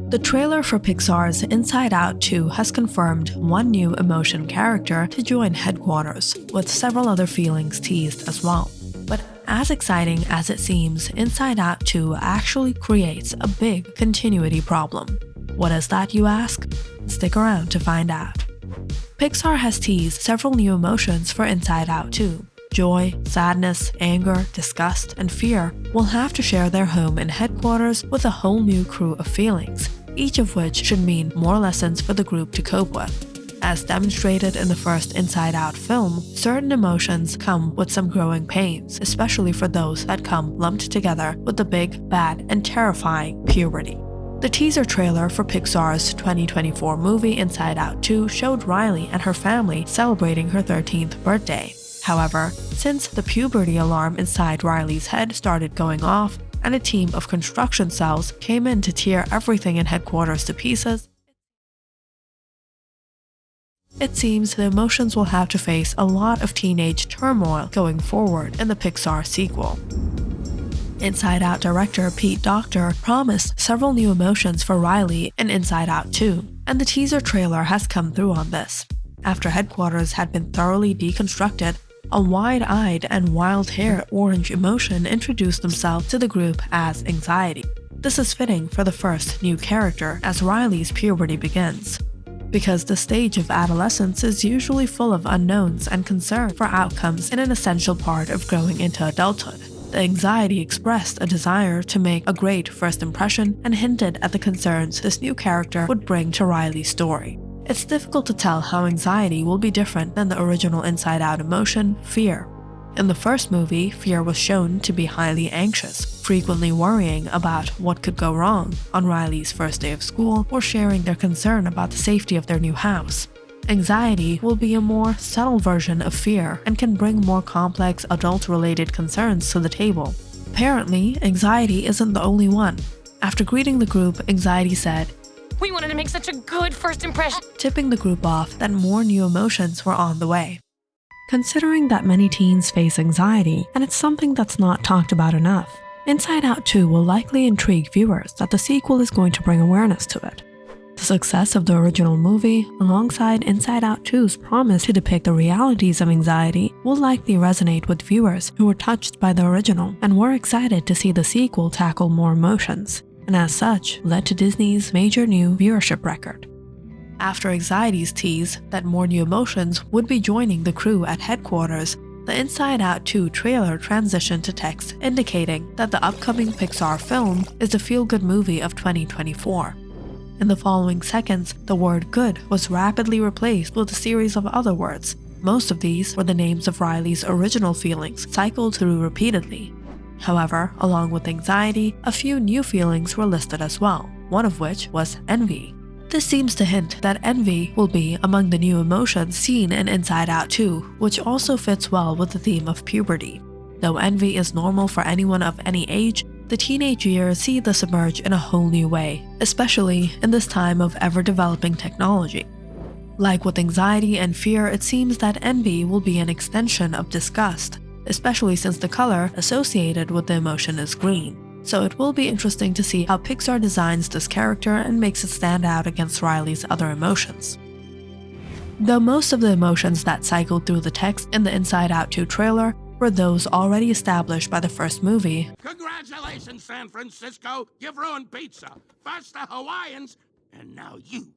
The trailer for Pixar's Inside Out 2 has confirmed one new emotion character to join headquarters, with several other feelings teased as well. But as exciting as it seems, Inside Out 2 actually creates a big continuity problem. What is that, you ask? Stick around to find out. Pixar has teased several new emotions for Inside Out 2. Joy, sadness, anger, disgust, and fear will have to share their home in headquarters with a whole new crew of feelings, each of which should mean more lessons for the group to cope with. As demonstrated in the first Inside Out film, certain emotions come with some growing pains, especially for those that come lumped together with the big, bad, and terrifying puberty. The teaser trailer for Pixar's 2024 movie Inside Out 2 showed Riley and her family celebrating her 13th birthday. However, since the puberty alarm inside Riley's head started going off and a team of construction cells came in to tear everything in headquarters to pieces, it seems the emotions will have to face a lot of teenage turmoil going forward in the Pixar sequel. Inside Out director Pete Docter promised several new emotions for Riley in Inside Out 2, and the teaser trailer has come through on this. After headquarters had been thoroughly deconstructed, a wide-eyed and wild-haired orange emotion introduced themselves to the group as anxiety. This is fitting for the first new character as Riley's puberty begins, because the stage of adolescence is usually full of unknowns and concern for outcomes in an essential part of growing into adulthood. The anxiety expressed a desire to make a great first impression and hinted at the concerns this new character would bring to Riley's story. It's difficult to tell how anxiety will be different than the original Inside Out emotion, fear. In the first movie, fear was shown to be highly anxious, frequently worrying about what could go wrong on Riley's first day of school or sharing their concern about the safety of their new house. Anxiety will be a more subtle version of fear and can bring more complex adult-related concerns to the table. Apparently, anxiety isn't the only one. After greeting the group, anxiety said, "We wanted to make such a good first impression," tipping the group off that more new emotions were on the way. Considering that many teens face anxiety, and it's something that's not talked about enough, Inside Out 2 will likely intrigue viewers that the sequel is going to bring awareness to it. The success of the original movie, alongside Inside Out 2's promise to depict the realities of anxiety, will likely resonate with viewers who were touched by the original and were excited to see the sequel tackle more emotions, and as such, led to Disney's major new viewership record. After Anxiety's tease that more new emotions would be joining the crew at headquarters, the Inside Out 2 trailer transitioned to text indicating that the upcoming Pixar film is the feel-good movie of 2024. In the following seconds, the word good was rapidly replaced with a series of other words. Most of these were the names of Riley's original feelings cycled through repeatedly. However, along with anxiety, a few new feelings were listed as well, one of which was envy. This seems to hint that envy will be among the new emotions seen in Inside Out 2, which also fits well with the theme of puberty. Though envy is normal for anyone of any age, the teenage years see this emerge in a whole new way, especially in this time of ever-developing technology. Like with anxiety and fear, it seems that envy will be an extension of disgust, especially since the color associated with the emotion is green. So it will be interesting to see how Pixar designs this character and makes it stand out against Riley's other emotions. Though most of the emotions that cycled through the text in the Inside Out 2 trailer were those already established by the first movie. Congratulations, San Francisco! You've ruined pizza. First the Hawaiians, and now you.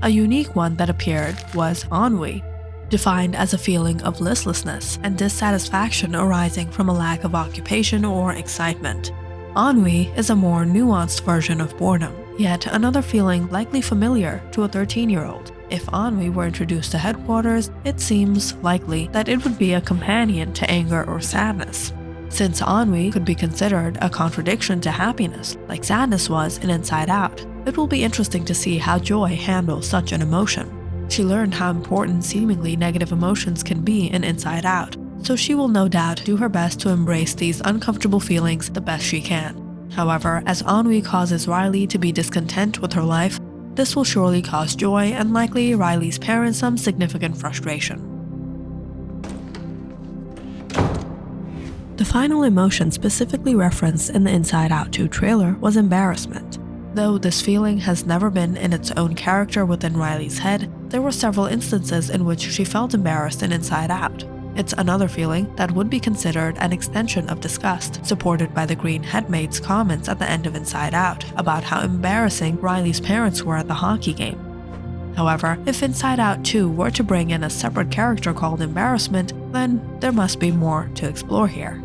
A unique one that appeared was ennui, defined as a feeling of listlessness and dissatisfaction arising from a lack of occupation or excitement. Ennui is a more nuanced version of boredom, yet another feeling likely familiar to a 13-year-old. If ennui were introduced to headquarters, it seems likely that it would be a companion to anger or sadness. Since ennui could be considered a contradiction to happiness, like sadness was in Inside Out, it will be interesting to see how Joy handles such an emotion. She learned how important seemingly negative emotions can be in Inside Out, so she will no doubt do her best to embrace these uncomfortable feelings the best she can. However, as ennui causes Riley to be discontent with her life, this will surely cause Joy and likely Riley's parents some significant frustration. The final emotion specifically referenced in the Inside Out 2 trailer was embarrassment. Though this feeling has never been in its own character within Riley's head, there were several instances in which she felt embarrassed in Inside Out. It's another feeling that would be considered an extension of disgust, supported by the Green Headmaid's comments at the end of Inside Out about how embarrassing Riley's parents were at the hockey game. However, if Inside Out 2 were to bring in a separate character called Embarrassment, then there must be more to explore here.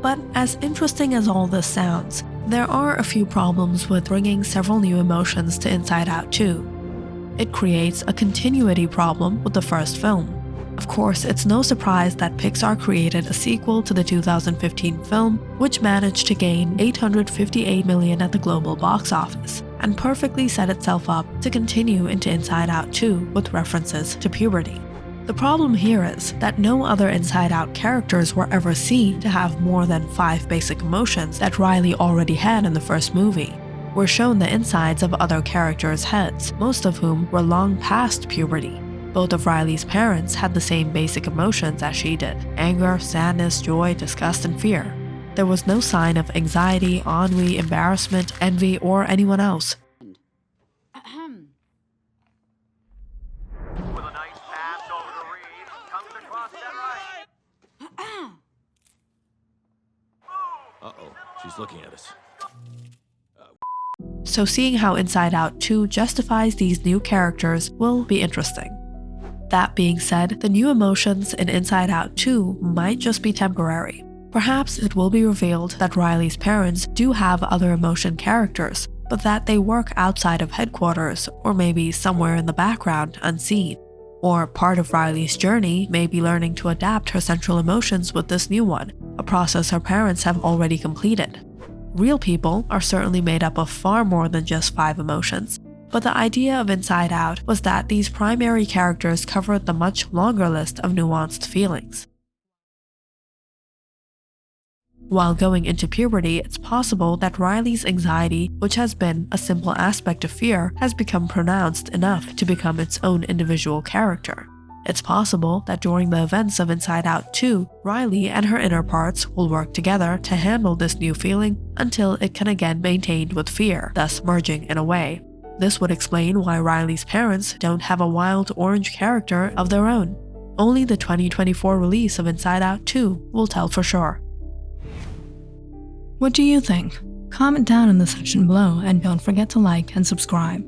But as interesting as all this sounds, there are a few problems with bringing several new emotions to Inside Out 2. It creates a continuity problem with the first film. Of course, it's no surprise that Pixar created a sequel to the 2015 film, which managed to gain $858 million at the global box office, and perfectly set itself up to continue into Inside Out 2 with references to puberty. The problem here is that no other Inside Out characters were ever seen to have more than 5 basic emotions that Riley already had in the first movie. We're shown the insides of other characters' heads, most of whom were long past puberty. Both of Riley's parents had the same basic emotions as she did: anger, sadness, joy, disgust, and fear. There was no sign of anxiety, ennui, embarrassment, envy, or anyone else. With a nice pass over to Reed, comes across that right. Uh-oh, she's looking at us. So seeing how Inside Out 2 justifies these new characters will be interesting. That being said, the new emotions in Inside Out 2 might just be temporary. Perhaps it will be revealed that Riley's parents do have other emotion characters, but that they work outside of headquarters or maybe somewhere in the background unseen. Or part of Riley's journey may be learning to adapt her central emotions with this new one, a process her parents have already completed. Real people are certainly made up of far more than just 5 emotions. But the idea of Inside Out was that these primary characters covered the much longer list of nuanced feelings. While going into puberty, it's possible that Riley's anxiety, which has been a simple aspect of fear, has become pronounced enough to become its own individual character. It's possible that during the events of Inside Out 2, Riley and her inner parts will work together to handle this new feeling until it can again be maintained with fear, thus merging in a way. This would explain why Riley's parents don't have a wild orange character of their own. Only the 2024 release of Inside Out 2 will tell for sure. What do you think? Comment down in the section below and don't forget to like and subscribe.